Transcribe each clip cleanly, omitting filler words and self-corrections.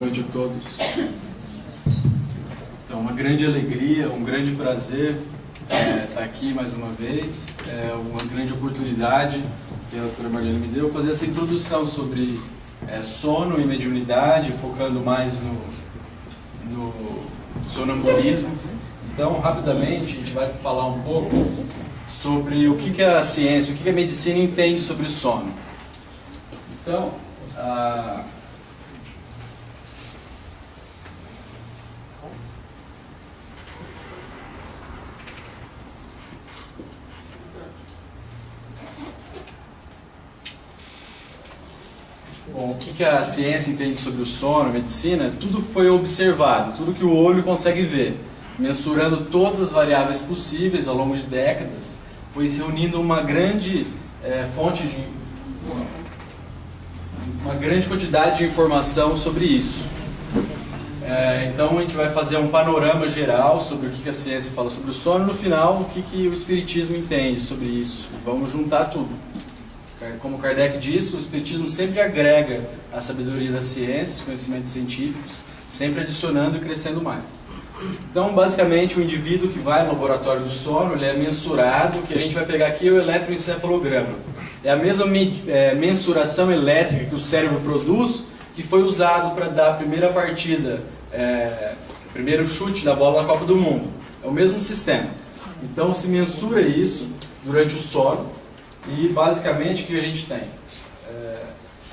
Boa noite a todos. Então, uma grande alegria, um grande prazer estar aqui mais uma vez. É uma grande oportunidade que a doutora Marlene me deu fazer essa introdução sobre sono e mediunidade, focando mais no sonambulismo. Então, rapidamente, a gente vai falar um pouco sobre o que a ciência, o que a medicina entende sobre o sono. Então, bom, o que a ciência entende sobre o sono, a medicina? Tudo foi observado, tudo que o olho consegue ver, mensurando todas as variáveis possíveis ao longo de décadas, foi reunindo uma grande uma grande quantidade de informação sobre isso. Então a gente vai fazer um panorama geral sobre o que a ciência fala sobre o sono, e no final o que o Espiritismo entende sobre isso. Vamos juntar tudo. Como Kardec disse, o Espiritismo sempre agrega a sabedoria da ciência, os conhecimentos científicos, sempre adicionando e crescendo mais. Então, basicamente, o indivíduo que vai no laboratório do sono, ele é mensurado, o que a gente vai pegar aqui é o eletroencefalograma. É a mesma mensuração elétrica que o cérebro produz, que foi usado para dar a primeira partida, o primeiro chute da bola na Copa do Mundo. É o mesmo sistema. Então, se mensura isso durante o sono. E basicamente o que a gente tem?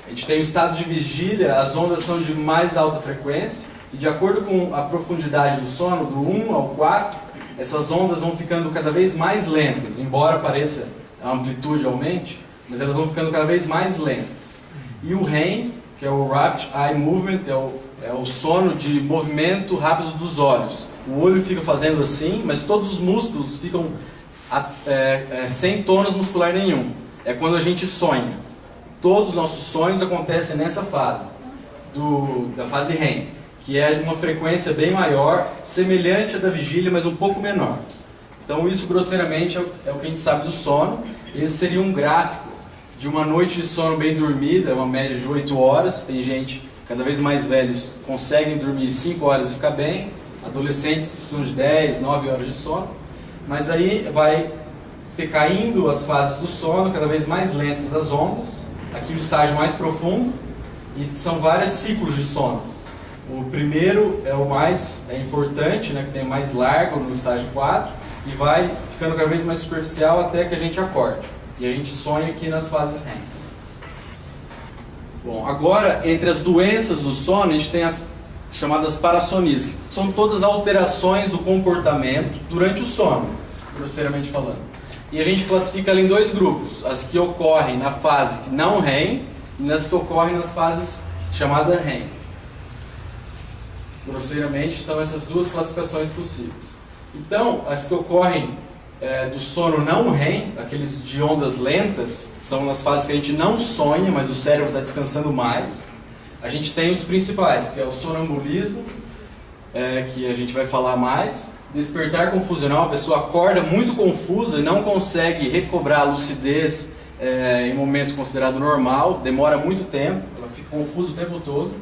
A gente tem o estado de vigília, as ondas são de mais alta frequência, e de acordo com a profundidade do sono, do 1 ao 4, essas ondas vão ficando cada vez mais lentas, embora pareça a amplitude aumente, mas elas vão ficando cada vez mais lentas. E o REM, que é o Rapid Eye Movement, é o sono de movimento rápido dos olhos. O olho fica fazendo assim, mas todos os músculos ficam sem tônus muscular nenhum. É quando a gente sonha. Todos os nossos sonhos acontecem nessa fase, da fase REM, que é de uma frequência bem maior, semelhante à da vigília, mas um pouco menor. Então isso, grosseiramente, é o que a gente sabe do sono. Esse seria um gráfico de uma noite de sono bem dormida, uma média de 8 horas. Tem gente, cada vez mais velhos, conseguem dormir 5 horas e ficar bem. Adolescentes precisam de 10, 9 horas de sono. Mas aí vai caindo as fases do sono, cada vez mais lentas as ondas. Aqui o estágio mais profundo, e são vários ciclos de sono. O primeiro é o mais importante, né, que tem mais largo no estágio 4, e vai ficando cada vez mais superficial até que a gente acorde. E a gente sonha aqui nas fases REM. Bom, agora, entre as doenças do sono, a gente tem as chamadas parassonias, que são todas alterações do comportamento durante o sono, grosseiramente falando. E a gente classifica ela em dois grupos, as que ocorrem na fase não REM e nas que ocorrem nas fases chamada REM. Grosseiramente são essas duas classificações possíveis. Então, as que ocorrem do sono não REM, aqueles de ondas lentas, são nas fases que a gente não sonha, mas o cérebro está descansando mais. A gente tem os principais, que é o sonambulismo, que a gente vai falar mais. Despertar confusional, a pessoa acorda muito confusa e não consegue recobrar a lucidez em um momento considerado normal, demora muito tempo, ela fica confusa o tempo todo.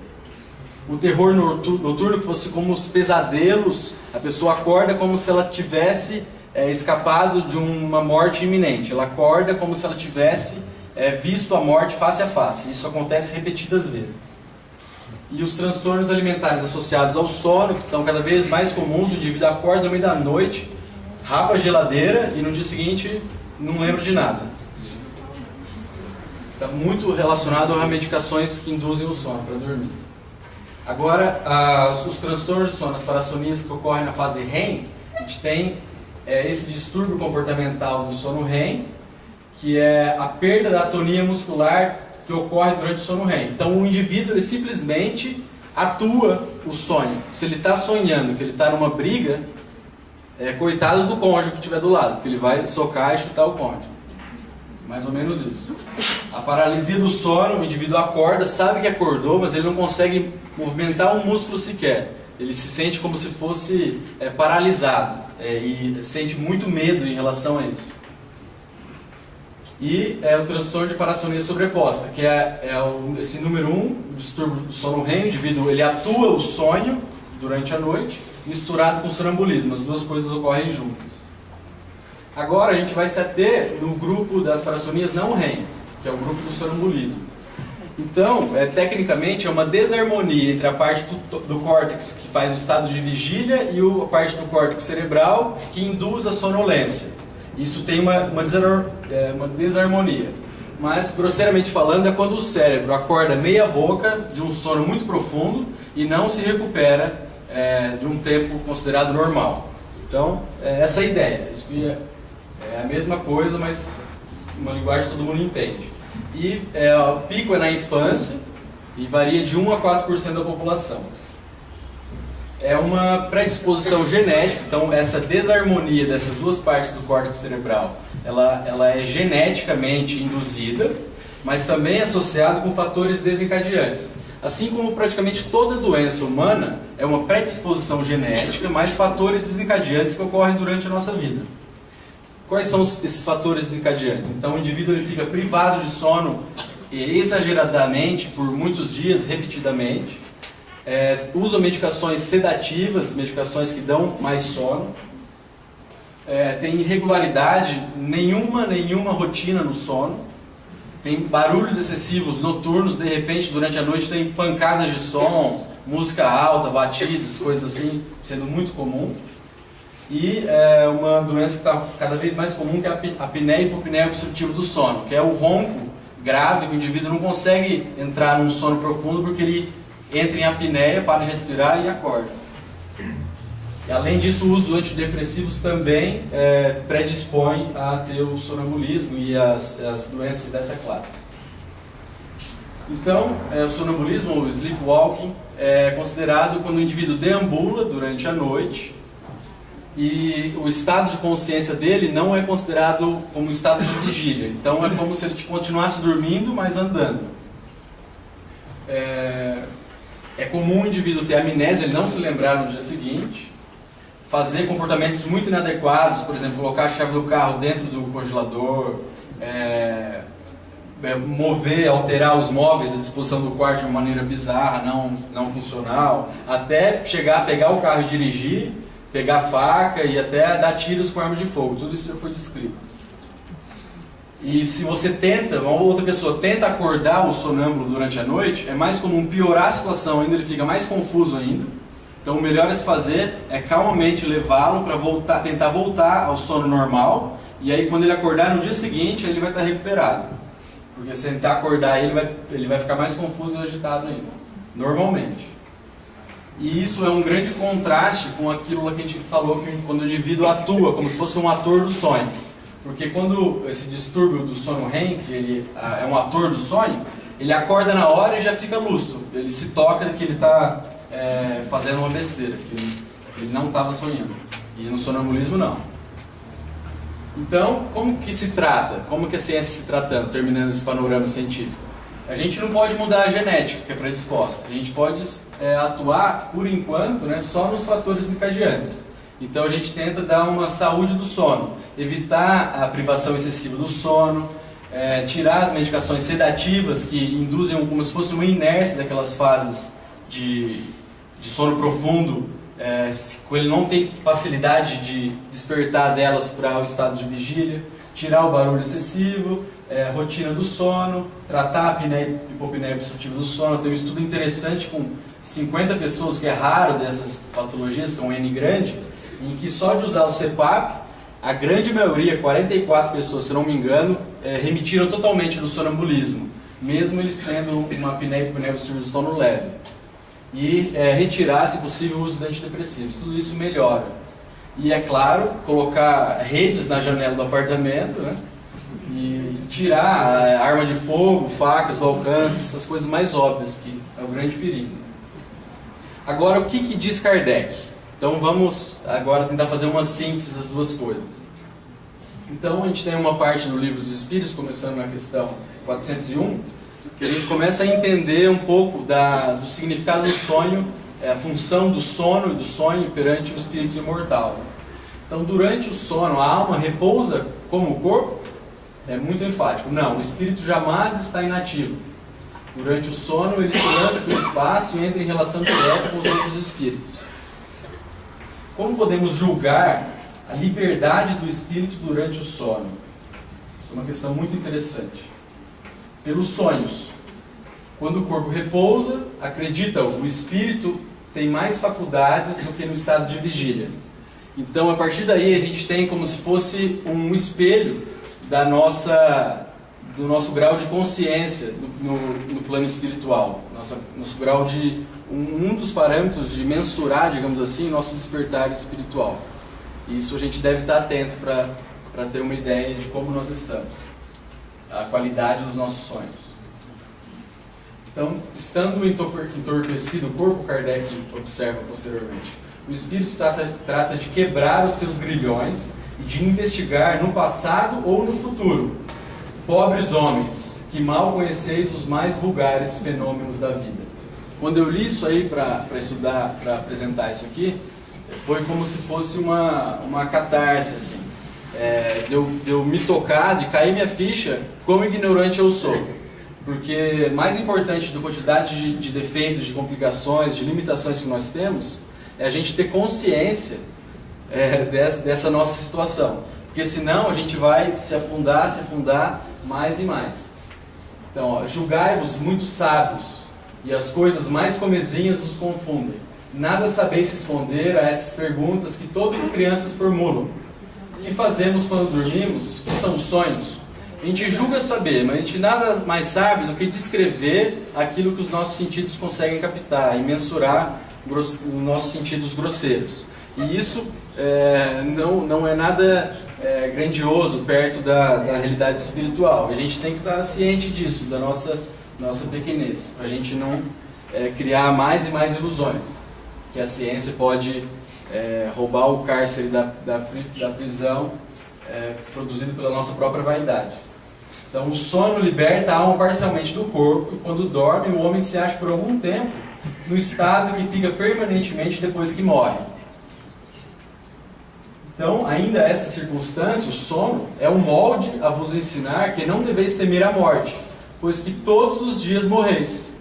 O terror noturno, que fosse como os pesadelos, a pessoa acorda como se ela tivesse escapado de uma morte iminente. Ela acorda como se ela tivesse visto a morte face a face. Isso acontece repetidas vezes. E os transtornos alimentares associados ao sono, que estão cada vez mais comuns, o indivíduo acorda no meio da noite, rapa a geladeira e no dia seguinte não lembra de nada. Está muito relacionado a medicações que induzem o sono para dormir. Agora, os transtornos de sono, as parassonias que ocorrem na fase REM, a gente tem esse distúrbio comportamental do sono REM, que é a perda da atonia muscular que ocorre durante o sono REM. Então o indivíduo ele simplesmente atua o sonho. Se ele está sonhando que ele está numa briga, coitado do cônjuge que estiver do lado, porque ele vai socar e chutar o cônjuge. Mais ou menos isso. A paralisia do sono, o indivíduo acorda, sabe que acordou, mas ele não consegue movimentar um músculo sequer. Ele se sente como se fosse paralisado e sente muito medo em relação a isso. E é o transtorno de parassonia sobreposta, que esse número 1, o distúrbio do sono REM. O indivíduo ele atua o sonho durante a noite, misturado com o sonambulismo. As duas coisas ocorrem juntas. Agora a gente vai se ater no grupo das parassonias não REM, que é o grupo do sonambulismo. Então, tecnicamente, é uma desarmonia entre a parte do córtex que faz o estado de vigília e a parte do córtex cerebral que induz a sonolência. Isso tem uma desarmonia. Mas, grosseiramente falando, é quando o cérebro acorda meia boca de um sono muito profundo e não se recupera de um tempo considerado normal. Então, essa é a ideia. Isso é a mesma coisa, mas uma linguagem que todo mundo entende. E o pico é na infância e varia de 1 a 4% da população. É uma predisposição genética, então essa desarmonia dessas duas partes do córtex cerebral, ela é geneticamente induzida, mas também associada com fatores desencadeantes. Assim como praticamente toda doença humana é uma predisposição genética, mais fatores desencadeantes que ocorrem durante a nossa vida. Quais são esses fatores desencadeantes? Então o indivíduo ele fica privado de sono exageradamente por muitos dias, repetidamente. Usa medicações sedativas, medicações que dão mais sono. Tem irregularidade, nenhuma rotina no sono. Tem barulhos excessivos noturnos, de repente durante a noite tem pancadas de som, música alta, batidas, coisas assim, sendo muito comum. E uma doença que está cada vez mais comum, que é a apneia e hipopneia obstrutiva do sono, que é o ronco grave, que o indivíduo não consegue entrar num sono profundo porque ele entra em apneia, para de respirar e acorda. E, além disso, o uso de antidepressivos também predispõe a ter o sonambulismo e as doenças dessa classe. Então, o sonambulismo, ou sleepwalking, é considerado quando o indivíduo deambula durante a noite e o estado de consciência dele não é considerado como estado de vigília. Então é como se ele continuasse dormindo, mas andando. É comum o indivíduo ter amnésia, ele não se lembrar no dia seguinte, fazer comportamentos muito inadequados, por exemplo, colocar a chave do carro dentro do congelador, mover, alterar os móveis, a disposição do quarto de uma maneira bizarra, não funcional, até chegar a pegar o carro e dirigir, pegar faca e até dar tiros com arma de fogo. Tudo isso já foi descrito. E se você uma outra pessoa tenta acordar o sonâmbulo durante a noite, é mais comum piorar a situação ainda, ele fica mais confuso ainda. Então o melhor a se fazer é calmamente levá-lo para tentar voltar ao sono normal, e aí quando ele acordar no dia seguinte, ele vai estar recuperado. Porque se tentar acordar ele vai ficar mais confuso e agitado ainda, normalmente. E isso é um grande contraste com aquilo que a gente falou, que quando o indivíduo atua como se fosse um ator do sonho. Porque quando esse distúrbio do sono REM, que ele é um ator do sonho, ele acorda na hora e já fica lúcido. Ele se toca que ele está fazendo uma besteira, que ele não estava sonhando. E no sonambulismo não. Então, como que se trata? Como que a ciência se tratando, terminando esse panorama científico? A gente não pode mudar a genética que é predisposta. A gente pode atuar, por enquanto, só nos fatores desencadeantes. Então a gente tenta dar uma saúde do sono, evitar a privação excessiva do sono, tirar as medicações sedativas que induzem como se fosse uma inércia daquelas fases de sono profundo, ele não tem facilidade de despertar delas para o estado de vigília, tirar o barulho excessivo, rotina do sono, tratar a apneia e hipopneia obstrutiva do sono. Tem um estudo interessante com 50 pessoas, que é raro dessas patologias, que é um N grande, em que só de usar o CPAP, a grande maioria, 44 pessoas, se não me engano, remitiram totalmente do sonambulismo, mesmo eles tendo uma apneia e hipopneia obstrutiva do sono leve. E retirar, se possível, o uso de antidepressivos. Tudo isso melhora. E, é claro, colocar redes na janela do apartamento, e tirar a arma de fogo, facas do alcance, essas coisas mais óbvias, que é o grande perigo. Agora, o que diz Kardec? Então vamos agora tentar fazer uma síntese das duas coisas. Então a gente tem uma parte no Livro dos Espíritos, começando na questão 401, que a gente começa a entender um pouco do significado do sonho, a função do sono e do sonho perante o espírito imortal. Então durante o sono a alma repousa como o corpo, é muito enfático. Não, o espírito jamais está inativo. Durante o sono, ele se lança pelo espaço e entra em relação direta com os outros espíritos. Como podemos julgar a liberdade do espírito durante o sono? Isso é uma questão muito interessante. Pelos sonhos. Quando o corpo repousa, acreditam, o espírito tem mais faculdades do que no estado de vigília. Então, a partir daí, a gente tem como se fosse um espelho do nosso grau de consciência no plano espiritual. Nosso grau de... Um dos parâmetros de mensurar, digamos assim, nosso despertar espiritual. Isso a gente deve estar atento para ter uma ideia de como nós estamos. A qualidade dos nossos sonhos. Então, estando entorpecido o corpo, Kardec observa posteriormente, o espírito trata de quebrar os seus grilhões e de investigar no passado ou no futuro. Pobres homens, que mal conheceis os mais vulgares fenômenos da vida. Quando eu li isso aí para estudar, para apresentar isso aqui, foi como se fosse uma catarse, assim. De eu me tocar, de cair minha ficha, como ignorante eu sou. Porque mais importante do quantidade de defeitos, de complicações, de limitações que nós temos, é a gente ter consciência dessa nossa situação. Porque senão a gente vai se afundar mais e mais. Então, julgai-vos muito sábios, e as coisas mais comezinhas vos confundem. Nada sabeis responder a estas perguntas que todas as crianças formulam. O que fazemos quando dormimos? O que são sonhos? A gente julga saber, mas a gente nada mais sabe do que descrever aquilo que os nossos sentidos conseguem captar e mensurar os nossos sentidos grosseiros. E isso não é nada grandioso perto da realidade espiritual. A gente tem que estar ciente disso, da nossa pequenez, para a gente não criar mais e mais ilusões, que a ciência pode roubar o cárcere da prisão produzido pela nossa própria vaidade. Então, o sono liberta a alma parcialmente do corpo, e quando dorme, o homem se acha por algum tempo no estado que fica permanentemente depois que morre. Então, ainda essa circunstância, o sono, é um molde a vos ensinar que não deveis temer a morte, pois que todos os dias morreis.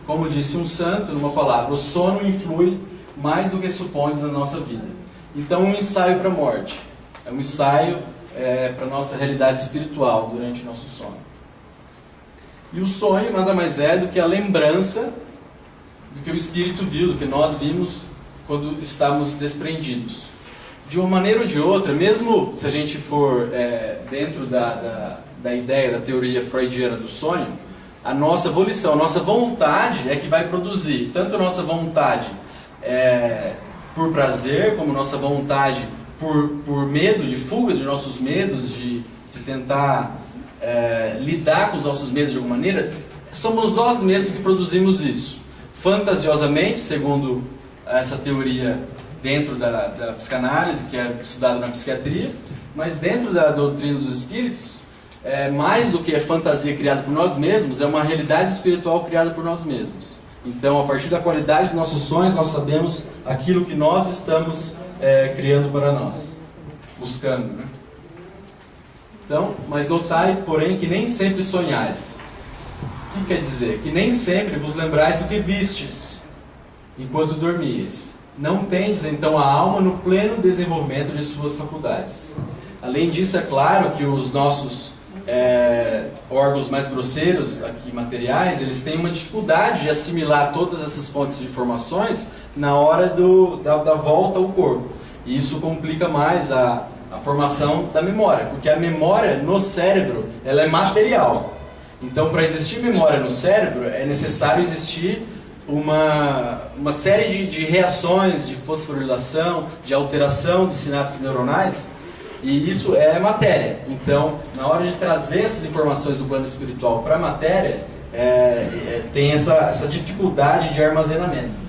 Como disse um santo numa palavra, o sono influi mais do que supões na nossa vida. Então, um ensaio para a morte. É um ensaio para a nossa realidade espiritual durante o nosso sono. E o sonho nada mais é do que a lembrança do que o espírito viu, do que nós vimos quando estávamos desprendidos. De uma maneira ou de outra, mesmo se a gente for dentro da ideia, da teoria freudiana do sonho, a nossa volição, a nossa vontade é que vai produzir tanto a nossa vontade por prazer, como a nossa vontade por medo, de fuga de nossos medos, de tentar lidar com os nossos medos de alguma maneira. Somos nós mesmos que produzimos isso. Fantasiosamente, segundo essa teoria dentro da psicanálise, que é estudada na psiquiatria, mas dentro da doutrina dos espíritos, mais do que a fantasia criada por nós mesmos, é uma realidade espiritual criada por nós mesmos. Então, a partir da qualidade dos nossos sonhos, nós sabemos aquilo que nós estamos criando para nós, buscando, né? Então, mas notai, porém, que nem sempre sonhais. O que quer dizer? Que nem sempre vos lembrais do que vistes, enquanto dormíeis. Não tendes, então, a alma no pleno desenvolvimento de suas faculdades. Além disso, é claro que os nossos órgãos mais grosseiros, aqui materiais, eles têm uma dificuldade de assimilar todas essas fontes de informações na hora da volta ao corpo. E isso complica mais a formação da memória, porque a memória no cérebro, ela é material. Então, para existir memória no cérebro, é necessário existir uma série de reações, de fosforilação, de alteração de sinapses neuronais, e isso é matéria. Então, na hora de trazer essas informações do plano espiritual para a matéria, tem essa dificuldade de armazenamento.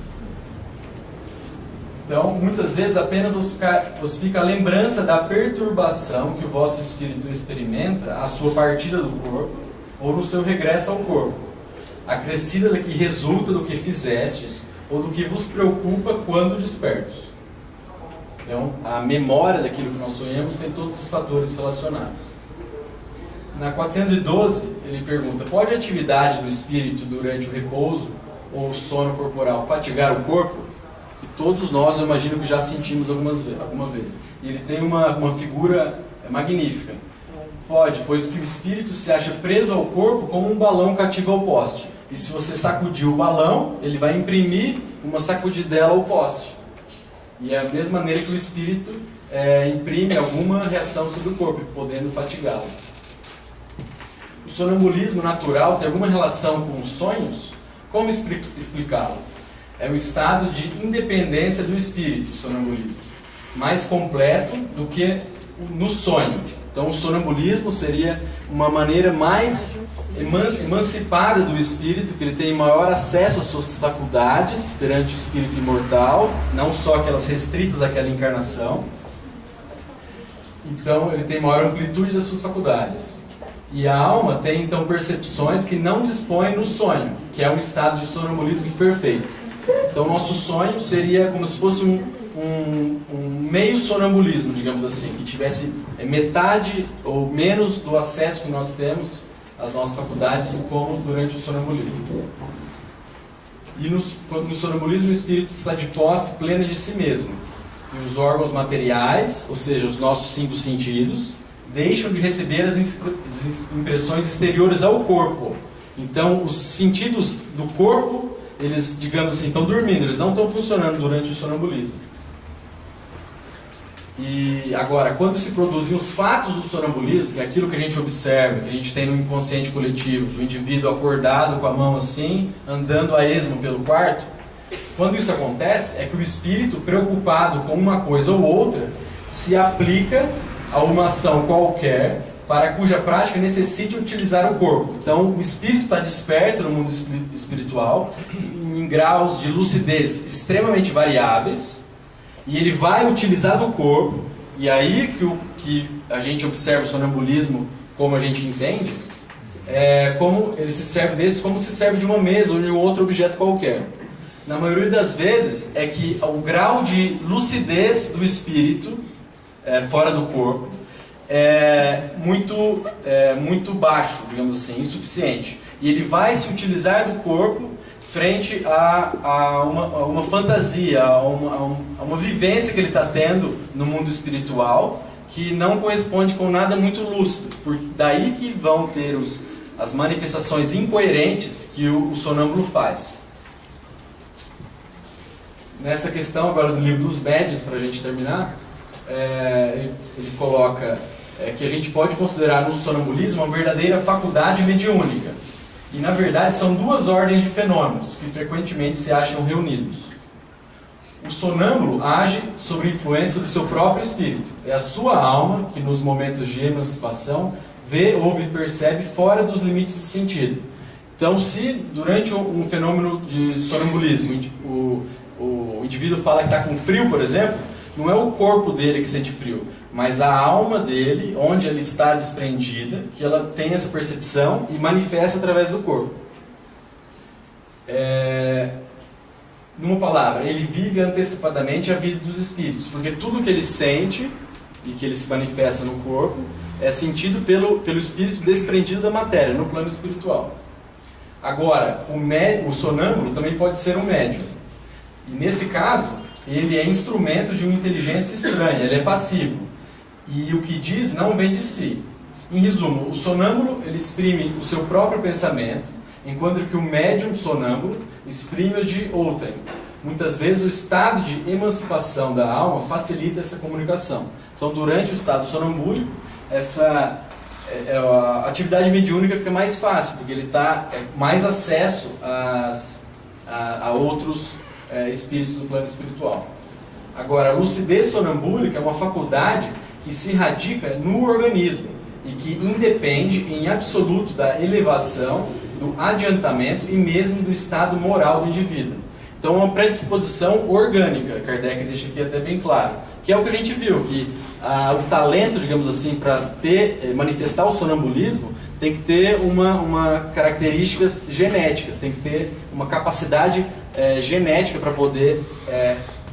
Então, muitas vezes apenas vos fica a lembrança da perturbação que o vosso espírito experimenta à sua partida do corpo ou no seu regresso ao corpo, acrescida da que resulta do que fizestes ou do que vos preocupa quando despertos. Então, a memória daquilo que nós sonhamos tem todos esses fatores relacionados. Na 412, ele pergunta: pode a atividade do espírito durante o repouso ou o sono corporal fatigar o corpo? Que todos nós, eu imagino que já sentimos alguma vez. E ele tem uma figura magnífica. Pode, pois que o espírito se acha preso ao corpo como um balão cativo ao poste. E se você sacudir o balão, ele vai imprimir uma sacudidela ao poste. E é a mesma maneira que o espírito imprime alguma reação sobre o corpo, podendo fatigá-lo. O sonambulismo natural tem alguma relação com os sonhos? Como explicá-lo? É o estado de independência do espírito, o sonambulismo, mais completo do que no sonho. Então o sonambulismo seria uma maneira mais emancipada do espírito, que ele tem maior acesso às suas faculdades perante o espírito imortal, não só aquelas restritas àquela encarnação. Então ele tem maior amplitude das suas faculdades. E a alma tem então percepções que não dispõe no sonho, que é um estado de sonambulismo imperfeito. Então nosso sonho seria como se fosse um meio sonambulismo, digamos assim, que tivesse metade ou menos do acesso que nós temos às nossas faculdades, como durante o sonambulismo. E no sonambulismo o espírito está de posse plena de si mesmo. E os órgãos materiais, ou seja, os nossos 5 sentidos, deixam de receber as impressões exteriores ao corpo. Então os sentidos do corpo, eles, digamos assim, estão dormindo, eles não estão funcionando durante o sonambulismo. E agora, quando se produzem os fatos do sonambulismo, que é aquilo que a gente observa, que a gente tem no inconsciente coletivo, o indivíduo acordado com a mão assim, andando a esmo pelo quarto, quando isso acontece, é que o espírito, preocupado com uma coisa ou outra, se aplica a uma ação qualquer, para cuja prática necessite utilizar o corpo. Então, o espírito está desperto no mundo espiritual, em graus de lucidez extremamente variáveis, e ele vai utilizar do corpo, e aí que a gente observa o sonambulismo como a gente entende, como ele se serve desse, como se serve de uma mesa ou de um outro objeto qualquer. Na maioria das vezes é que o grau de lucidez do espírito fora do corpo é muito baixo, digamos assim, insuficiente. E ele vai se utilizar do corpo frente a uma fantasia, a uma vivência que ele está tendo no mundo espiritual, que não corresponde com nada muito lúcido. Daí que vão ter as manifestações incoerentes que o sonâmbulo faz. Nessa questão agora do livro dos médiuns, para a gente terminar, ele coloca que a gente pode considerar no sonambulismo uma verdadeira faculdade mediúnica. E na verdade são 2 ordens de fenômenos que frequentemente se acham reunidos. O sonâmbulo age sob a influência do seu próprio espírito. É a sua alma que nos momentos de emancipação vê, ouve e percebe fora dos limites do sentido. Então, se durante um fenômeno de sonambulismo o indivíduo fala que está com frio, por exemplo, não é o corpo dele que sente frio, mas a alma dele, onde ela está desprendida, que ela tem essa percepção e manifesta através do corpo. Numa palavra, ele vive antecipadamente a vida dos espíritos, porque tudo que ele sente e que ele se manifesta no corpo é sentido pelo espírito desprendido da matéria, no plano espiritual. Agora, o sonâmbulo também pode ser um médium. E nesse caso, ele é instrumento de uma inteligência estranha, ele é passivo. E o que diz não vem de si. Em resumo, o sonâmbulo ele exprime o seu próprio pensamento, enquanto que o médium sonâmbulo exprime o de outrem. Muitas vezes o estado de emancipação da alma facilita essa comunicação. Então, durante o estado sonambúlico, a atividade mediúnica fica mais fácil, porque ele está mais acesso a outros espíritos do plano espiritual. Agora, a lucidez sonambúlica é uma faculdade que se radica no organismo e que independe em absoluto da elevação, do adiantamento e mesmo do estado moral do indivíduo. Então, é uma predisposição orgânica, Kardec deixa aqui até bem claro, que é o que a gente viu, que o talento, digamos assim, para manifestar o sonambulismo tem que ter uma características genéticas, tem que ter uma capacidade genética para poder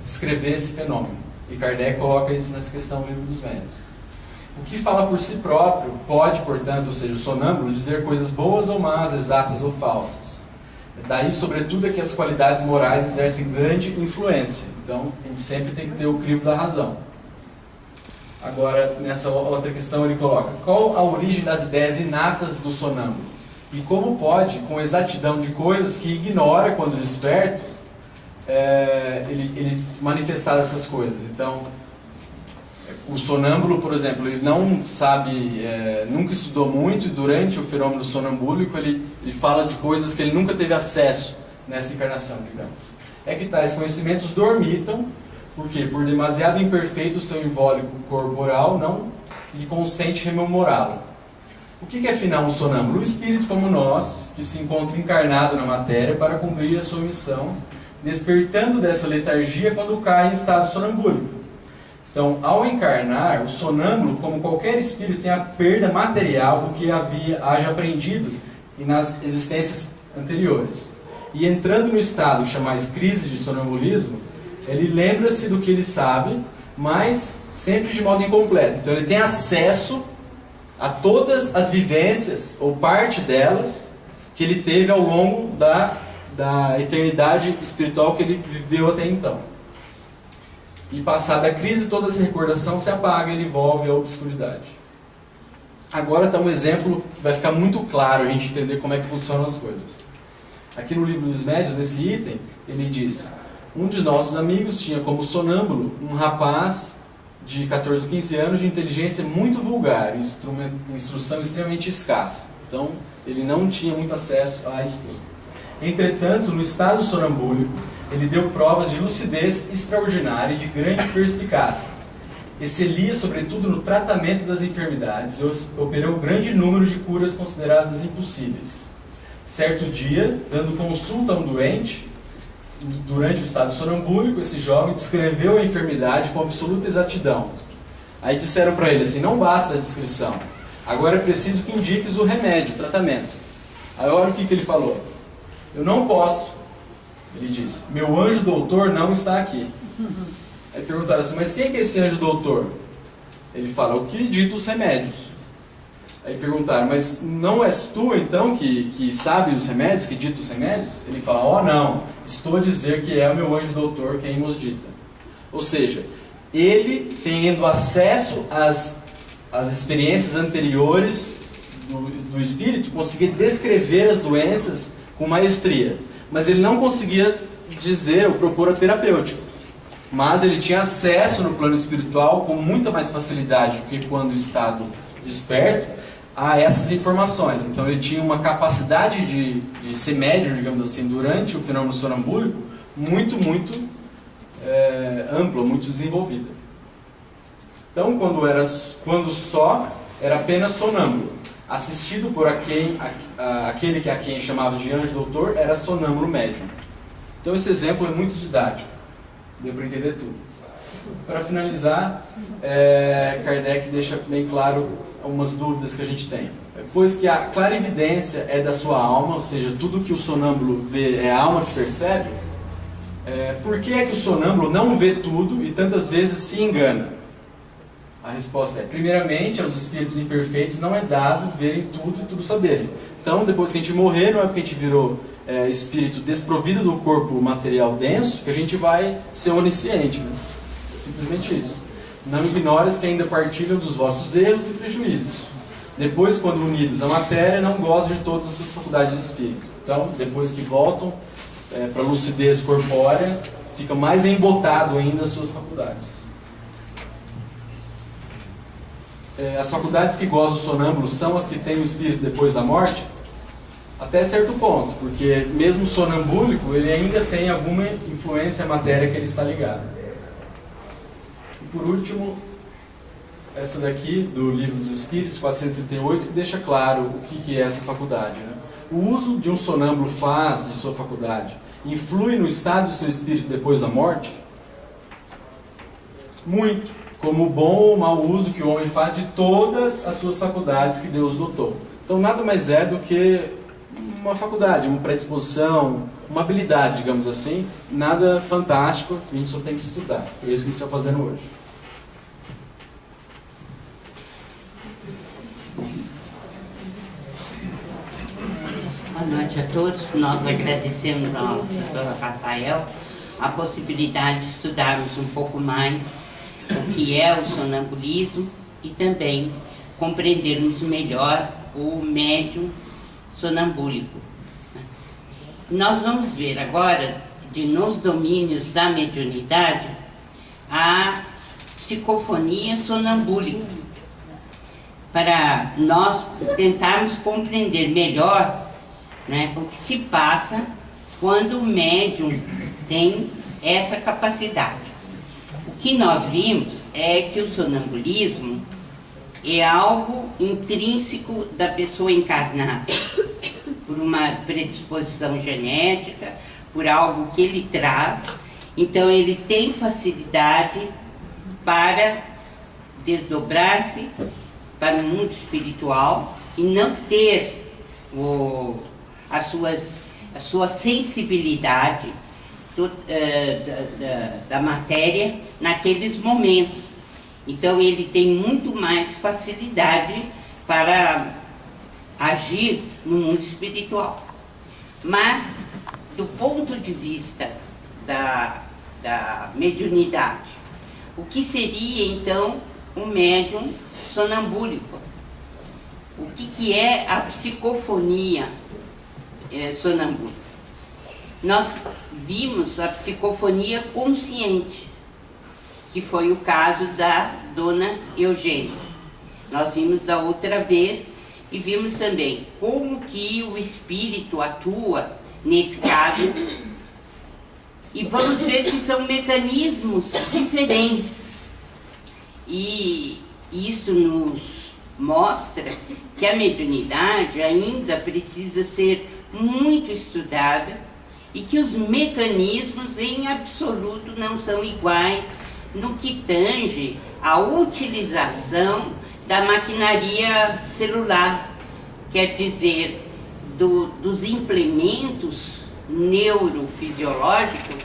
descrever esse fenômeno. E Kardec coloca isso nessa questão do Livro dos Médiuns. O que fala por si próprio pode, portanto, ou seja, o sonâmbulo, dizer coisas boas ou más, exatas ou falsas. Daí, sobretudo, é que as qualidades morais exercem grande influência. Então, a gente sempre tem que ter o crivo da razão. Agora, nessa outra questão, ele coloca: qual a origem das ideias inatas do sonâmbulo? E como pode, com exatidão de coisas que ignora quando desperto, ele manifestar essas coisas? Então, o sonâmbulo, por exemplo, ele não sabe, nunca estudou muito, e durante o fenômeno sonambúlico ele fala de coisas que ele nunca teve acesso nessa encarnação, digamos. É que tais conhecimentos dormitam. Por quê? Por demasiado imperfeito o seu invólucro corporal não lhe consente rememorá-lo. O que é afinal um sonâmbulo? Um espírito como nós, que se encontra encarnado na matéria para cumprir a sua missão, despertando dessa letargia quando cai em estado sonambúlico. Então, ao encarnar, o sonâmbulo, como qualquer espírito, tem a perda material do que haja aprendido e nas existências anteriores. E entrando no estado chamado crise de sonambulismo, ele lembra-se do que ele sabe, mas sempre de modo incompleto. Então ele tem acesso a todas as vivências, ou parte delas, que ele teve ao longo da eternidade espiritual que ele viveu até então. E passada a crise, toda essa recordação se apaga e ele volve à obscuridade. Agora está um exemplo que vai ficar muito claro a gente entender como é que funcionam as coisas. Aqui no livro dos Médiuns, nesse item, ele diz: um de nossos amigos tinha como sonâmbulo um rapaz de 14 ou 15 anos de inteligência muito vulgar, instrução extremamente escassa. Então, ele não tinha muito acesso a estudo. Entretanto, no estado sonambúlico, ele deu provas de lucidez extraordinária e de grande perspicácia. Excelia, sobretudo, no tratamento das enfermidades e operou grande número de curas consideradas impossíveis. Certo dia, dando consulta a um doente, durante o estado sonambúlico, esse jovem descreveu a enfermidade com absoluta exatidão. Aí disseram para ele assim: não basta a descrição, agora é preciso que indiques o remédio, o tratamento. Aí olha o que ele falou: eu não posso. Ele disse: meu anjo doutor não está aqui. Aí perguntaram assim: mas quem é esse anjo doutor? Ele fala: o que dita os remédios. Aí perguntaram: mas não és tu então que sabe os remédios, que dita os remédios? Ele fala: oh não, estou a dizer que é o meu anjo doutor quem nos dita. Ou seja, ele tendo acesso às experiências anteriores do espírito, conseguia descrever as doenças com maestria. Mas ele não conseguia dizer ou propor a terapêutica. Mas ele tinha acesso no plano espiritual com muita mais facilidade do que quando estado desperto a essas informações. Então ele tinha uma capacidade de ser médium, digamos assim, durante o fenômeno sonambúlico muito ampla, muito desenvolvida. Então quando só era apenas sonâmbulo, assistido por aquele que a quem chamava de anjo doutor, era sonâmbulo médium. Então esse exemplo é muito didático, deu para entender tudo. Para finalizar, Kardec deixa bem claro algumas dúvidas que a gente tem. Pois que a clarividência é da sua alma, ou seja, tudo que o sonâmbulo vê é a alma que percebe, por que é que o sonâmbulo não vê tudo e tantas vezes se engana? A resposta é: primeiramente, aos espíritos imperfeitos não é dado verem tudo e tudo saberem. Então, depois que a gente morrer, não é porque a gente virou espírito desprovido do corpo material denso que a gente vai ser onisciente, né? Simplesmente isso. Não ignores que ainda partilham dos vossos erros e prejuízos. Depois, quando unidos à matéria, não gozam de todas as suas faculdades de espírito. Então, depois que voltam para a lucidez corpórea, fica mais embotado ainda as suas faculdades. As faculdades que gozam do sonâmbulo são as que têm o espírito depois da morte? Até certo ponto, porque mesmo o sonambúlico, ele ainda tem alguma influência à matéria que ele está ligado. E por último, essa daqui, do Livro dos Espíritos, 438, que deixa claro o que é essa faculdade, né? O uso de um sonâmbulo faz de sua faculdade influi no estado de seu espírito depois da morte? Muito, como o bom ou mau uso que o homem faz de todas as suas faculdades que Deus dotou. Então nada mais é do que uma faculdade, uma predisposição, uma habilidade, digamos assim, nada fantástico, a gente só tem que estudar. É isso que a gente está fazendo hoje. noite a todos. Nós agradecemos ao Dr. Rafael a possibilidade de estudarmos um pouco mais o que é o sonambulismo e também compreendermos melhor o médium sonambúlico. Nós vamos ver agora, nos domínios da mediunidade, a psicofonia sonambúlica, para nós tentarmos compreender melhor, né, o que se passa quando o médium tem essa capacidade. O que nós vimos é que o sonambulismo é algo intrínseco da pessoa encarnada, por uma predisposição genética, por algo que ele traz. Então ele tem facilidade para desdobrar-se para o mundo espiritual e não ter a sua sensibilidade da matéria naqueles momentos. Então ele tem muito mais facilidade para agir no mundo espiritual. Mas, do ponto de vista da mediunidade, o que seria então um médium sonambúlico? O que é a psicofonia sonambúlica? Nós vimos a psicofonia consciente, que foi o caso da dona Eugênia. Nós vimos da outra vez e vimos também como que o espírito atua nesse caso. E vamos ver que são mecanismos diferentes. E isto nos mostra que a mediunidade ainda precisa ser muito estudada e que os mecanismos em absoluto não são iguais no que tange à utilização da maquinaria celular, quer dizer, dos implementos neurofisiológicos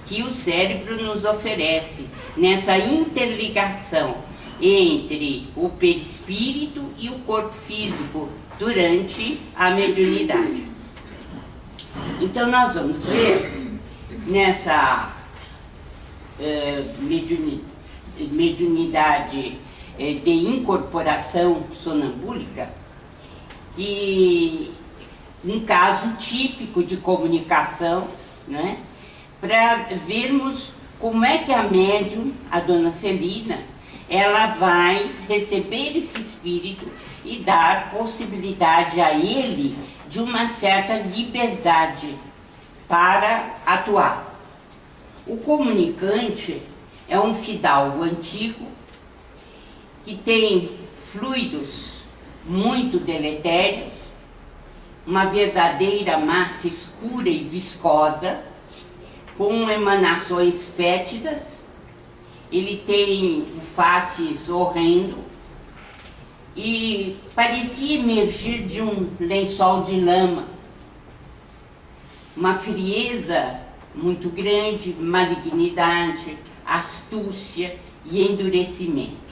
que o cérebro nos oferece, nessa interligação entre o perispírito e o corpo físico durante a mediunidade. Então nós vamos ver nessa mediunidade de incorporação sonambúlica, que um caso típico de comunicação, né, para vermos como é que a médium, a dona Celina, ela vai receber esse espírito e dar possibilidade a ele de uma certa liberdade para atuar. O comunicante é um fidalgo antigo que tem fluidos muito deletérios, uma verdadeira massa escura e viscosa, com emanações fétidas. Ele tem faces horrendo e parecia emergir de um lençol de lama. Uma frieza muito grande, malignidade, astúcia e endurecimento.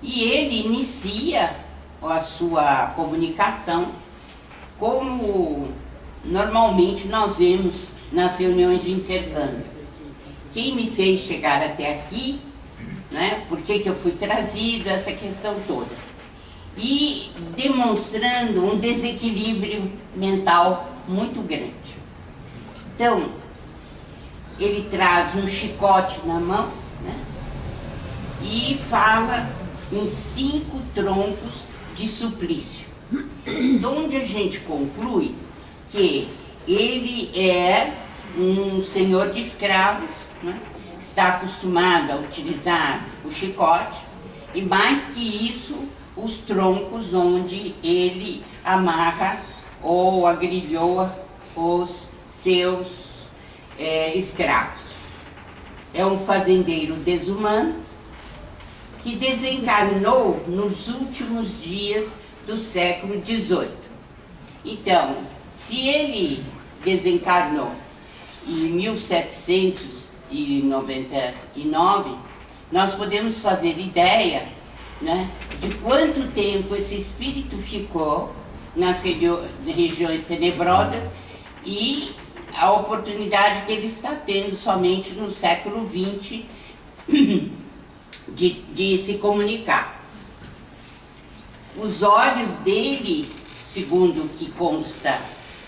E ele inicia a sua comunicação como normalmente nós vemos nas reuniões de intercâmbio. Quem me fez chegar até aqui, né, por que eu fui trazido, essa questão toda. E demonstrando um desequilíbrio mental muito grande. Então, ele traz um chicote na mão, né, e fala em 5 troncos de suplício. Onde a gente conclui que ele é um senhor de escravos, né, está acostumado a utilizar o chicote, e mais que isso, os troncos onde ele amarra ou agrilhoa os seus escravos. É um fazendeiro desumano que desencarnou nos últimos dias do século XVIII. Então, se ele desencarnou em 1799, nós podemos fazer ideia, né, de quanto tempo esse espírito ficou nas regiões tenebrosas, e a oportunidade que ele está tendo somente no século XX de se comunicar. Os olhos dele, segundo o que consta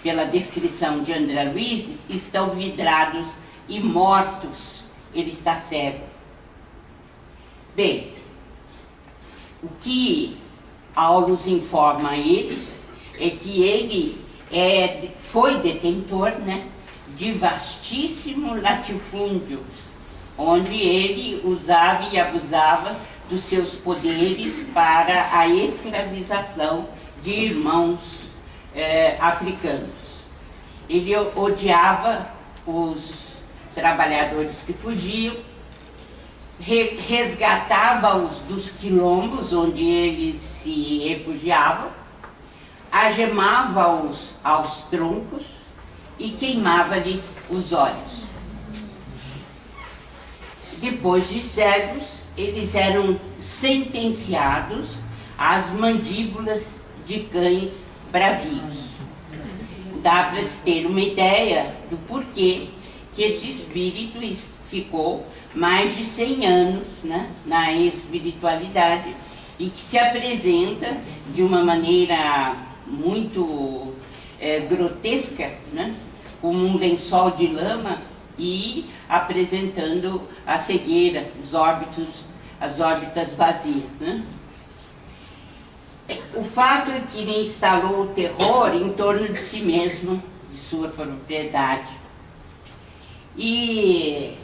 pela descrição de André Luiz, estão vidrados e mortos. Ele está cego. Bem, o que Aulus informa a eles é que ele foi detentor, né, de vastíssimo latifúndio, onde ele usava e abusava dos seus poderes para a escravização de irmãos africanos. Ele odiava os trabalhadores que fugiam, resgatava-os dos quilombos onde eles se refugiavam, algemava-os aos troncos e queimava-lhes os olhos. Depois de cegos, eles eram sentenciados às mandíbulas de cães bravios. Dá para se ter uma ideia do porquê que esse espírito ficou mais de 100 anos, né, na espiritualidade, e que se apresenta de uma maneira muito grotesca, né, como um lençol de lama e apresentando a cegueira, as órbitas vazias, né? O fato é que ele instalou o terror em torno de si mesmo, de sua propriedade. E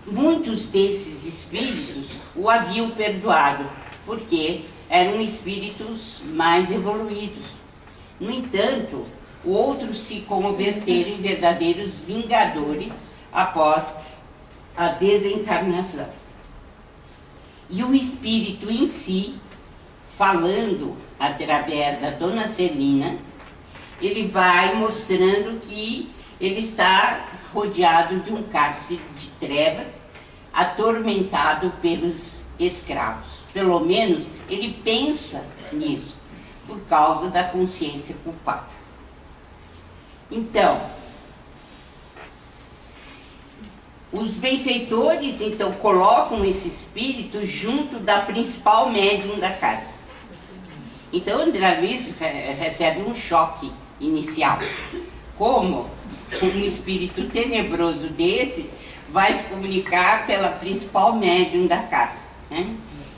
muitos desses espíritos o haviam perdoado, porque eram espíritos mais evoluídos. No entanto, outros se converteram em verdadeiros vingadores após a desencarnação. E o espírito em si, falando através da Dona Celina, ele vai mostrando que ele está rodeado de um cárcere de trevas, atormentado pelos escravos. Pelo menos ele pensa nisso, por causa da consciência culpada. Então, os benfeitores, então, colocam esse espírito junto da principal médium da casa. Então, André Luiz recebe um choque inicial. Como um espírito tenebroso desse vai se comunicar pela principal médium da casa, né?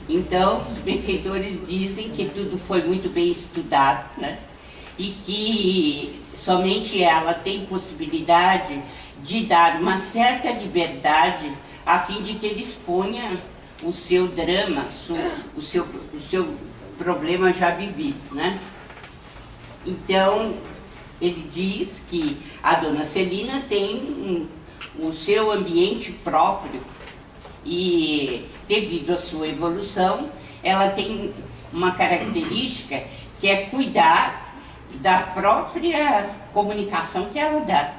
Então, os benfeitores dizem que tudo foi muito bem estudado, né? E que somente ela tem possibilidade de dar uma certa liberdade a fim de que ele exponha o seu drama, o seu problema já vivido, né? Então, ele diz que a Dona Celina tem o seu ambiente próprio e, devido à sua evolução, ela tem uma característica que é cuidar da própria comunicação que ela dá.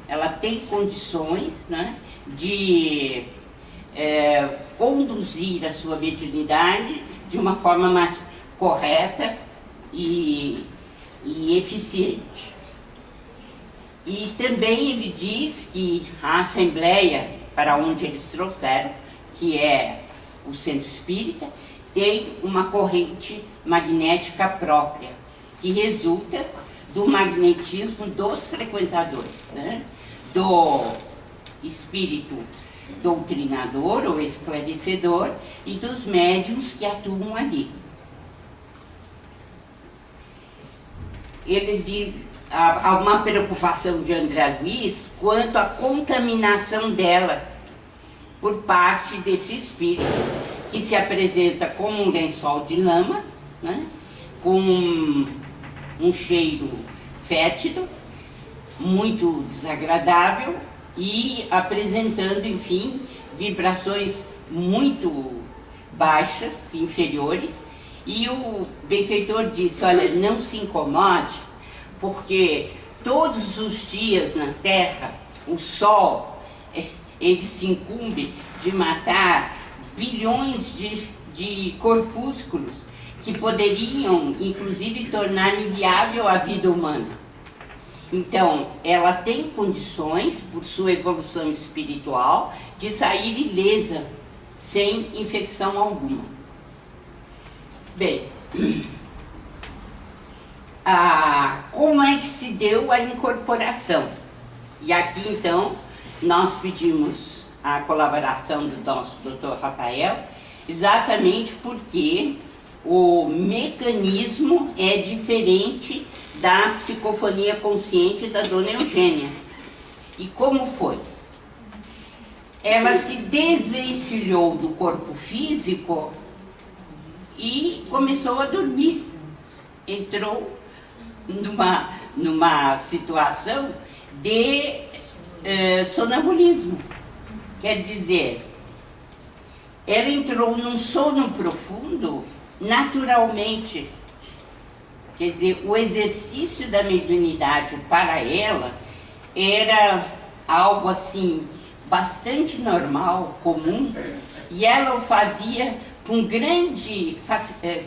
Ela tem condições, né, de conduzir a sua mediunidade de uma forma mais correta e eficiente. E também ele diz que a assembleia para onde eles trouxeram, que é o centro espírita, tem uma corrente magnética própria, que resulta do magnetismo dos frequentadores, né? Do espírito doutrinador ou esclarecedor e dos médiuns que atuam ali. Ele diz, há uma preocupação de André Luiz quanto à contaminação dela por parte desse espírito, que se apresenta como um lençol de lama, né, com um cheiro fétido, muito desagradável e apresentando, enfim, vibrações muito baixas, inferiores. E o benfeitor disse, olha, não se incomode, porque todos os dias na Terra, o Sol, ele se incumbe de matar bilhões de corpúsculos que poderiam, inclusive, tornar inviável a vida humana. Então, ela tem condições, por sua evolução espiritual, de sair ilesa, sem infecção alguma. Bem, como é que se deu a incorporação? E aqui, então, nós pedimos a colaboração do nosso Dr. Rafael, exatamente porque o mecanismo é diferente da psicofonia consciente da Dona Eugênia. E como foi? Ela se desvencilhou do corpo físico e começou a dormir. Entrou numa situação de sonambulismo. Quer dizer, ela entrou num sono profundo naturalmente. Quer dizer, o exercício da mediunidade para ela era algo assim bastante normal, comum, e ela o fazia com grande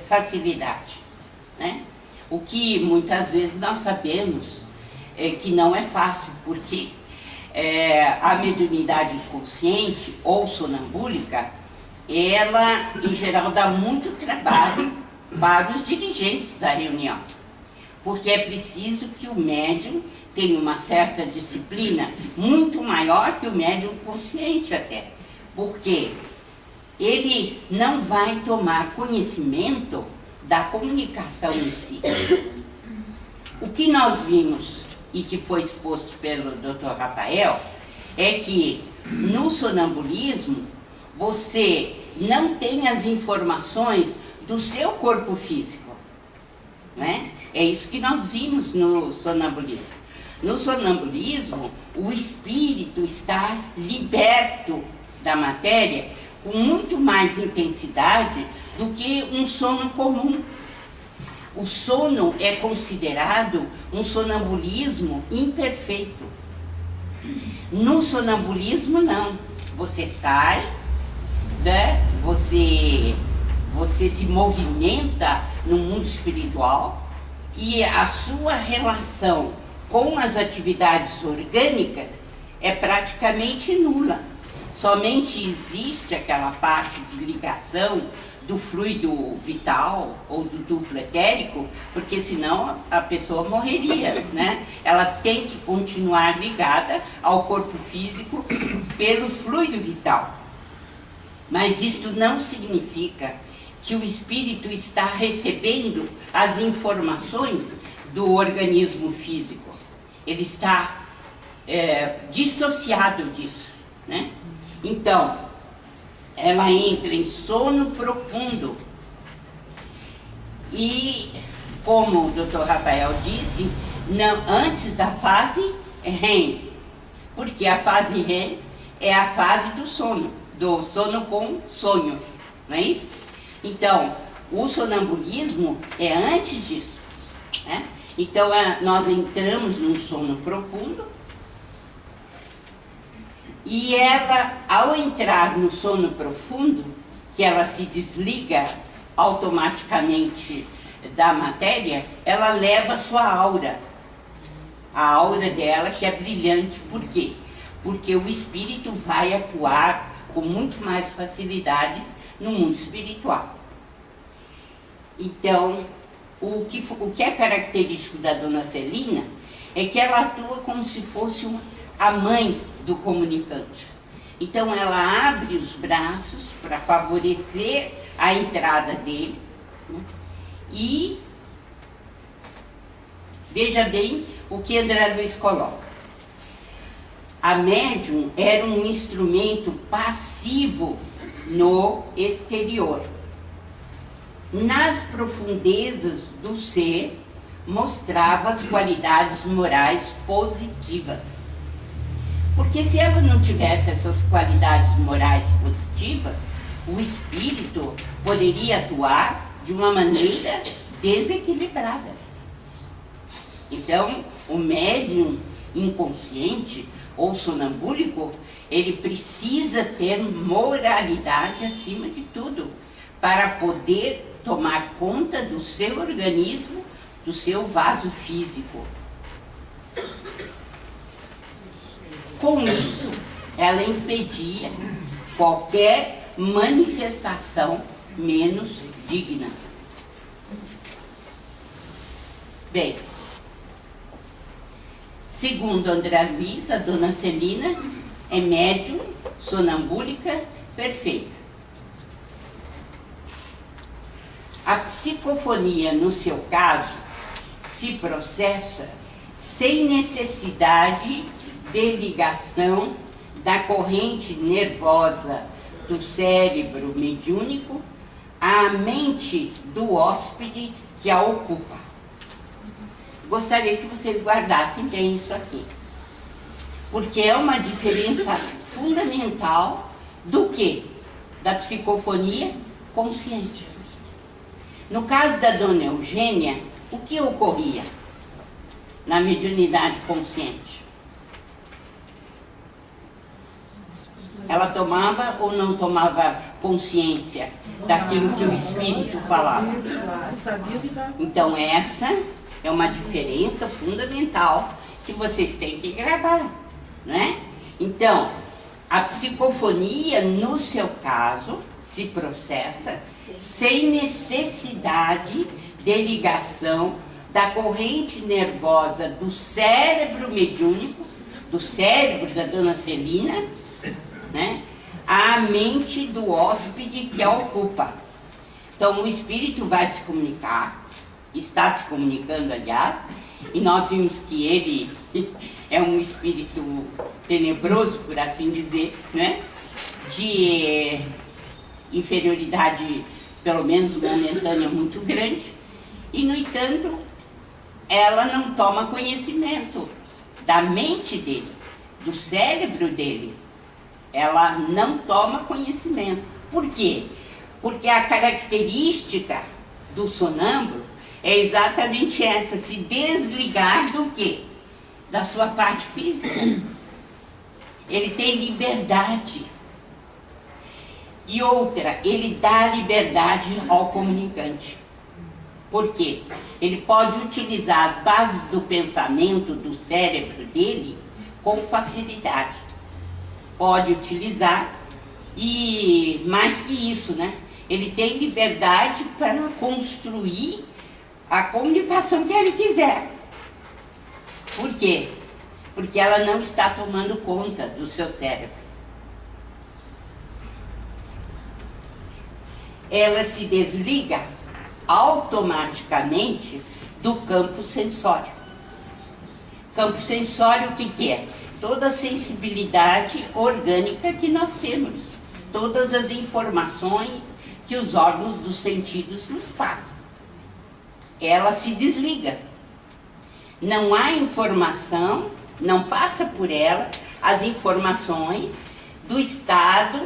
facilidade, né? O que muitas vezes nós sabemos que não é fácil, porque a mediunidade inconsciente ou sonambúlica, ela em geral dá muito trabalho para os dirigentes da reunião, porque é preciso que o médium tenha uma certa disciplina, muito maior que o médium consciente até, porque ele não vai tomar conhecimento da comunicação em si. O que nós vimos e que foi exposto pelo Dr. Rafael é que no sonambulismo você não tem as informações do seu corpo físico, né? É isso que nós vimos no sonambulismo. No sonambulismo, o espírito está liberto da matéria com muito mais intensidade do que um sono comum. O sono é considerado um sonambulismo imperfeito. No sonambulismo, não. Você sai, né? Você se movimenta no mundo espiritual e a sua relação com as atividades orgânicas é praticamente nula. Somente existe aquela parte de ligação do fluido vital ou do duplo etérico, porque senão a pessoa morreria, né? Ela tem que continuar ligada ao corpo físico pelo fluido vital. Mas isto não significa que o espírito está recebendo as informações do organismo físico. Ele está dissociado disso, né? Então, ela entra em sono profundo e, como o Dr. Rafael disse, não, antes da fase REM, porque a fase REM é a fase do sono com sonho, não é isso? Então, o sonambulismo é antes disso, né? Então, nós entramos num sono profundo e ela, ao entrar no sono profundo, que ela se desliga automaticamente da matéria, ela leva a sua aura. A aura dela, que é brilhante. Por quê? Porque o espírito vai atuar com muito mais facilidade no mundo espiritual. Então, o que é característico da Dona Celina é que ela atua como se fosse a mãe do comunicante. Então ela abre os braços para favorecer a entrada dele, né? E veja bem o que André Luiz coloca. A médium era um instrumento passivo no exterior. Nas profundezas do ser, mostrava as qualidades morais positivas. Porque se ela não tivesse essas qualidades morais positivas, o espírito poderia atuar de uma maneira desequilibrada. Então, o médium inconsciente ou sonambúlico, ele precisa ter moralidade acima de tudo, para poder tomar conta do seu organismo, do seu vaso físico. Com isso, ela impedia qualquer manifestação menos digna. Bem, segundo André Luiz, a dona Celina é médium, sonambúlica, perfeita. A psicofonia, no seu caso, se processa sem necessidade de ligação da corrente nervosa do cérebro mediúnico à mente do hóspede que a ocupa. Gostaria que vocês guardassem bem isso aqui, porque é uma diferença fundamental do que? Da psicofonia consciente. No caso da dona Eugênia, o que ocorria na mediunidade consciente? Ela tomava ou não tomava consciência daquilo que o espírito falava? Então essa é uma diferença fundamental que vocês têm que gravar, né? Então, a psicofonia, no seu caso, se processa sem necessidade de ligação da corrente nervosa do cérebro mediúnico, do cérebro da dona Celina, né, à mente do hóspede que a ocupa. Então, o espírito vai se comunicar, está se comunicando, aliás, e nós vimos que ele é um espírito tenebroso, por assim dizer, né, de inferioridade, pelo menos momentânea, muito grande, e, no entanto, ela não toma conhecimento da mente dele, do cérebro dele. Ela não toma conhecimento. Por quê? Porque a característica do sonâmbulo é exatamente essa, se desligar do quê? Da sua parte física. Ele tem liberdade. E outra, ele dá liberdade ao comunicante. Por quê? Ele pode utilizar as bases do pensamento do cérebro dele com facilidade. Pode utilizar, e mais que isso, né? Ele tem liberdade para construir a comunicação que ele quiser. Por quê? Porque ela não está tomando conta do seu cérebro. Ela se desliga automaticamente do campo sensório. Campo sensório, o que que é? Toda a sensibilidade orgânica que nós temos, todas as informações que os órgãos dos sentidos nos passam. Ela se desliga. Não há informação, não passa por ela as informações do estado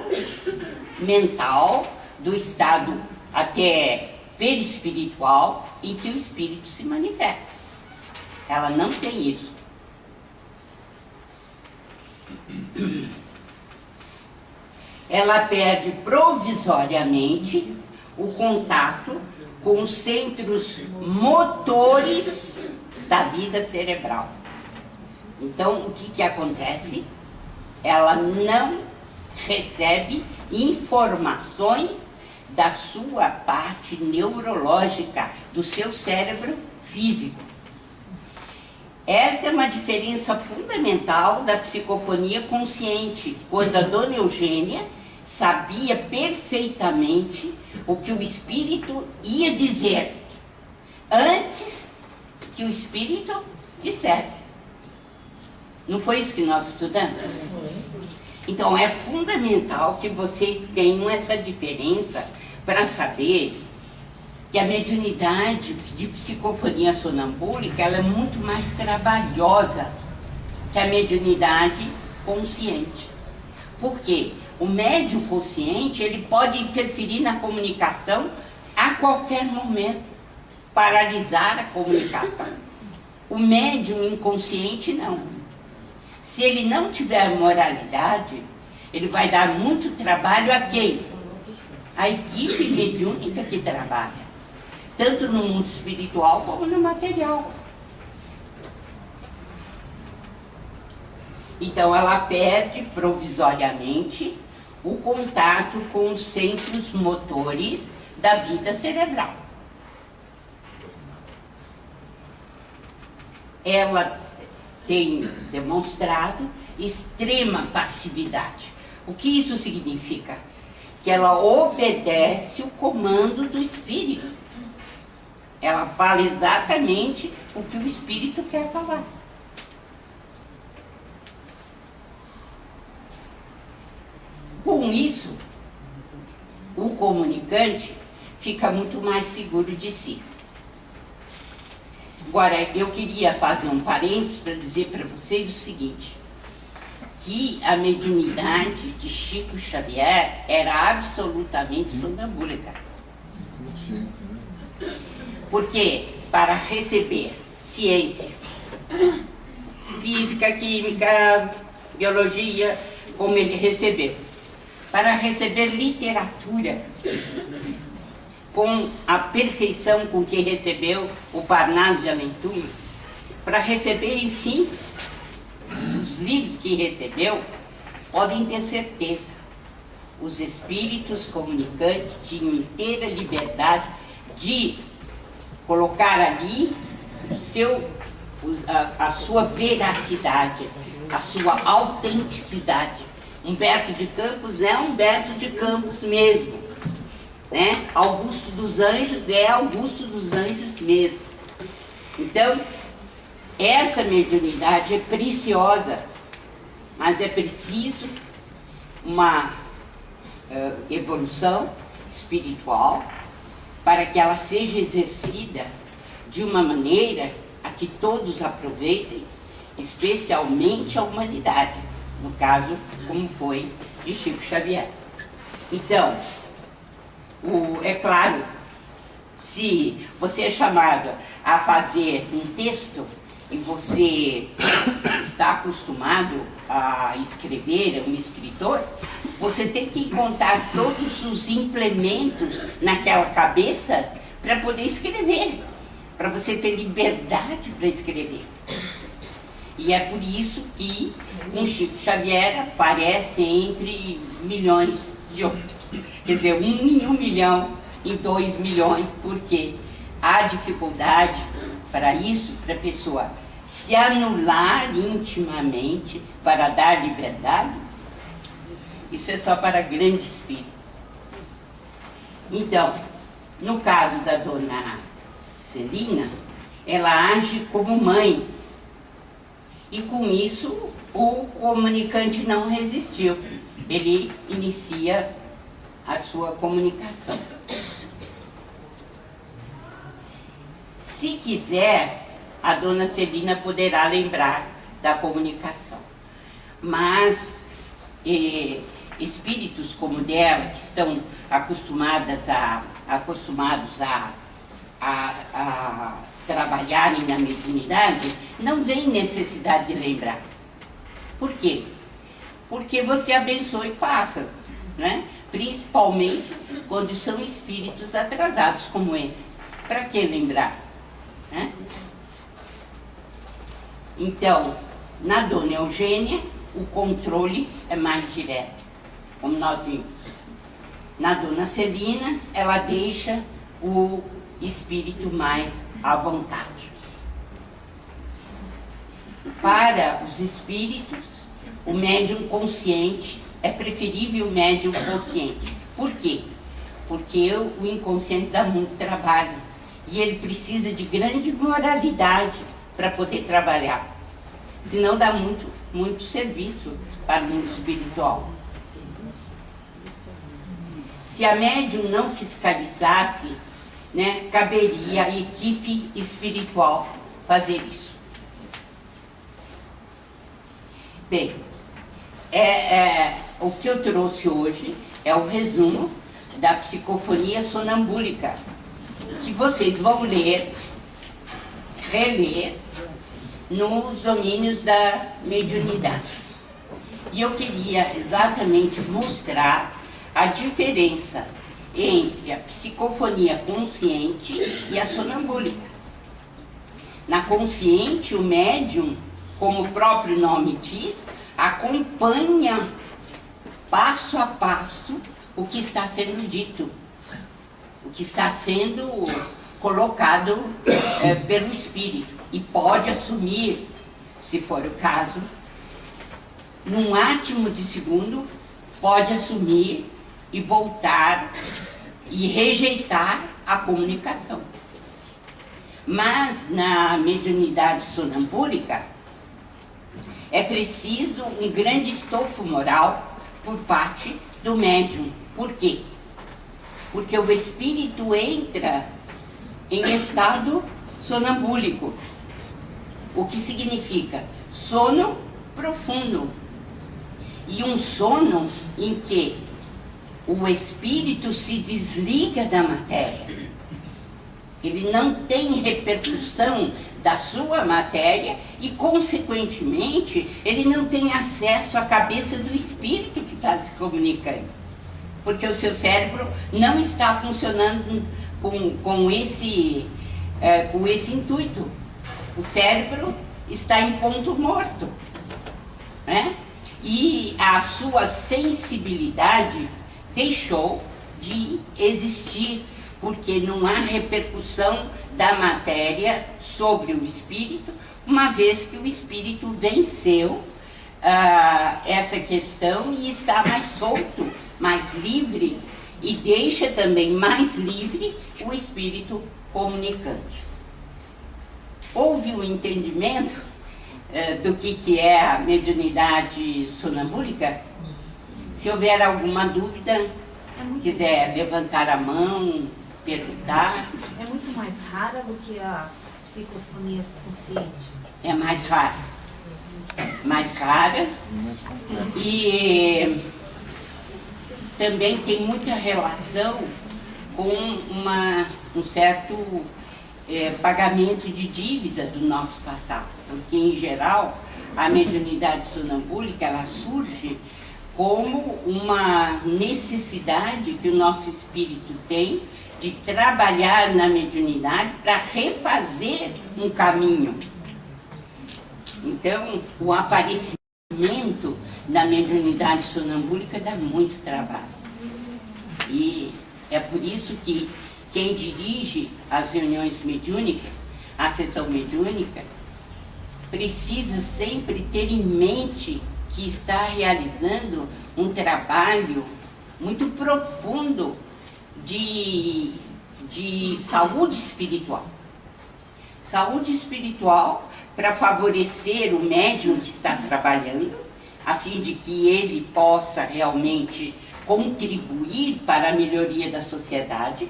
mental, do estado até perispiritual em que o espírito se manifesta. Ela não tem isso. Ela perde provisoriamente o contato com os centros motores da vida cerebral. Então, o que acontece? Ela não recebe informações da sua parte neurológica, do seu cérebro físico. Esta é uma diferença fundamental da psicofonia consciente, quando a dona Eugênia sabia perfeitamente o que o espírito ia dizer antes que o espírito dissesse. Não foi isso que nós estudamos? Então é fundamental que vocês tenham essa diferença para saber que a mediunidade de psicofonia sonambúlica ela é muito mais trabalhosa que a mediunidade consciente. Por quê? O médium consciente ele pode interferir na comunicação a qualquer momento, paralisar a comunicação. O médium inconsciente não. Se ele não tiver moralidade, ele vai dar muito trabalho a quem? A equipe mediúnica que trabalha. tanto no mundo espiritual como no material. Então ela perde provisoriamente o contato com os centros motores da vida cerebral. Ela tem demonstrado extrema passividade. O que isso significa? Que ela obedece o comando do espírito. Ela fala exatamente o que o espírito quer falar. Com isso, o comunicante fica muito mais seguro de si. Agora, eu queria fazer um parênteses para dizer para vocês o seguinte, que a mediunidade de Chico Xavier era absolutamente sonambúlica. Porque para receber ciência, física, química, biologia, como ele recebeu, para receber literatura, com a perfeição com que recebeu o Parnaso de Além Túmulo, para receber, enfim, os livros que recebeu, podem ter certeza, os espíritos comunicantes tinham inteira liberdade de colocar ali a sua veracidade, a sua autenticidade. Humberto de Campos é Humberto de Campos mesmo, né? Augusto dos Anjos é Augusto dos Anjos mesmo. Então, essa mediunidade é preciosa, mas é preciso uma evolução espiritual para que ela seja exercida de uma maneira a que todos aproveitem, especialmente a humanidade, no caso, como foi de Chico Xavier. Então, é claro, se você é chamado a fazer um texto e você está acostumado a escrever, é um escritor, você tem que encontrar todos os implementos naquela cabeça para poder escrever, para você ter liberdade para escrever. E é por isso que um Chico Xavier aparece entre milhões de outros. Quer dizer, 1 em 1 milhão, em 2 milhões, porque há dificuldade para isso, para a pessoa se anular intimamente para dar liberdade. Isso é só para grande espírito. Então, no caso da dona Celina, ela age como mãe. E com isso, o comunicante não resistiu. Ele inicia a sua comunicação. Se quiser, a dona Celina poderá lembrar da comunicação. Mas espíritos como dela, que estão acostumados a trabalharem na mediunidade, não vem necessidade de lembrar. Por quê? Porque você abençoa e passa, né? Principalmente quando são espíritos atrasados como esse. Para que lembrar? Né? Então, na dona Eugênia, o controle é mais direto, como nós vimos. Na dona Celina, ela deixa o espírito mais à vontade. Para os espíritos, o médium consciente é preferível o médium consciente. Por quê? Porque o inconsciente dá muito trabalho e ele precisa de grande moralidade para poder trabalhar. Senão dá muito serviço para o mundo espiritual. Se a médium não fiscalizasse, né, caberia à equipe espiritual fazer isso. Bem, o que eu trouxe hoje é o resumo da psicofonia sonambúlica, que vocês vão ler, reler, nos domínios da mediunidade. E eu queria exatamente mostrar a diferença entre a psicofonia consciente e a sonambúlica. Na consciente, o médium, como o próprio nome diz, acompanha passo a passo o que está sendo dito, o que está sendo colocado pelo espírito, e pode assumir, se for o caso, num átimo de segundo, pode assumir e voltar e rejeitar a comunicação. Mas na mediunidade sonambúlica é preciso um grande estofo moral por parte do médium. Por quê? Porque o espírito entra em estado sonambúlico, o que significa sono profundo, e um sono em que o espírito se desliga da matéria. Ele não tem repercussão da sua matéria e, consequentemente, ele não tem acesso à cabeça do espírito que está se comunicando. Porque o seu cérebro não está funcionando com esse intuito. O cérebro está em ponto morto, né? E a sua sensibilidade deixou de existir, porque não há repercussão da matéria sobre o espírito, uma vez que o espírito venceu essa questão e está mais solto, mais livre, e deixa também mais livre o espírito comunicante. Houve um entendimento do que é a mediunidade sonambúlica? Se houver alguma dúvida, quiser levantar a mão, perguntar. É muito mais rara do que a psicofonia consciente? É mais rara. Mais rara. E também tem muita relação com um certo pagamento de dívida do nosso passado. Porque, em geral, a mediunidade sonambúlica, ela surge como uma necessidade que o nosso espírito tem de trabalhar na mediunidade para refazer um caminho. Então, o aparecimento da mediunidade sonambúlica dá muito trabalho. E é por isso que quem dirige as reuniões mediúnicas, a sessão mediúnica, precisa sempre ter em mente que está realizando um trabalho muito profundo de saúde espiritual. Saúde espiritual para favorecer o médium que está trabalhando, a fim de que ele possa realmente contribuir para a melhoria da sociedade,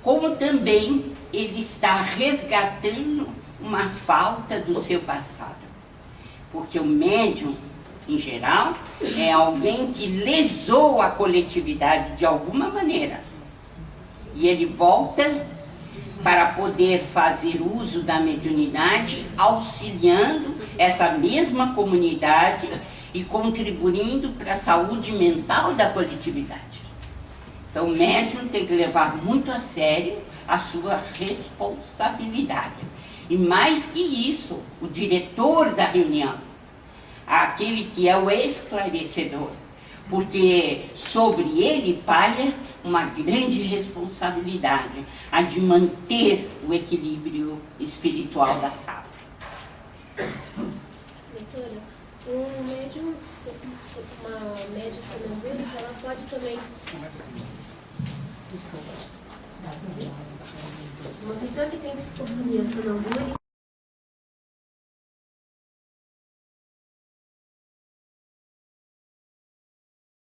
como também ele está resgatando uma falta do seu passado. Porque o médium, em geral, é alguém que lesou a coletividade de alguma maneira. E ele volta para poder fazer uso da mediunidade, auxiliando essa mesma comunidade e contribuindo para a saúde mental da coletividade. Então, o médium tem que levar muito a sério a sua responsabilidade. E mais que isso, o diretor da reunião, aquele que é o esclarecedor, porque sobre ele paira uma grande responsabilidade, a de manter o equilíbrio espiritual da sala. Doutora, uma médium sonambúlica, ela pode também... Uma pessoa que tem psicofonia sonambúlica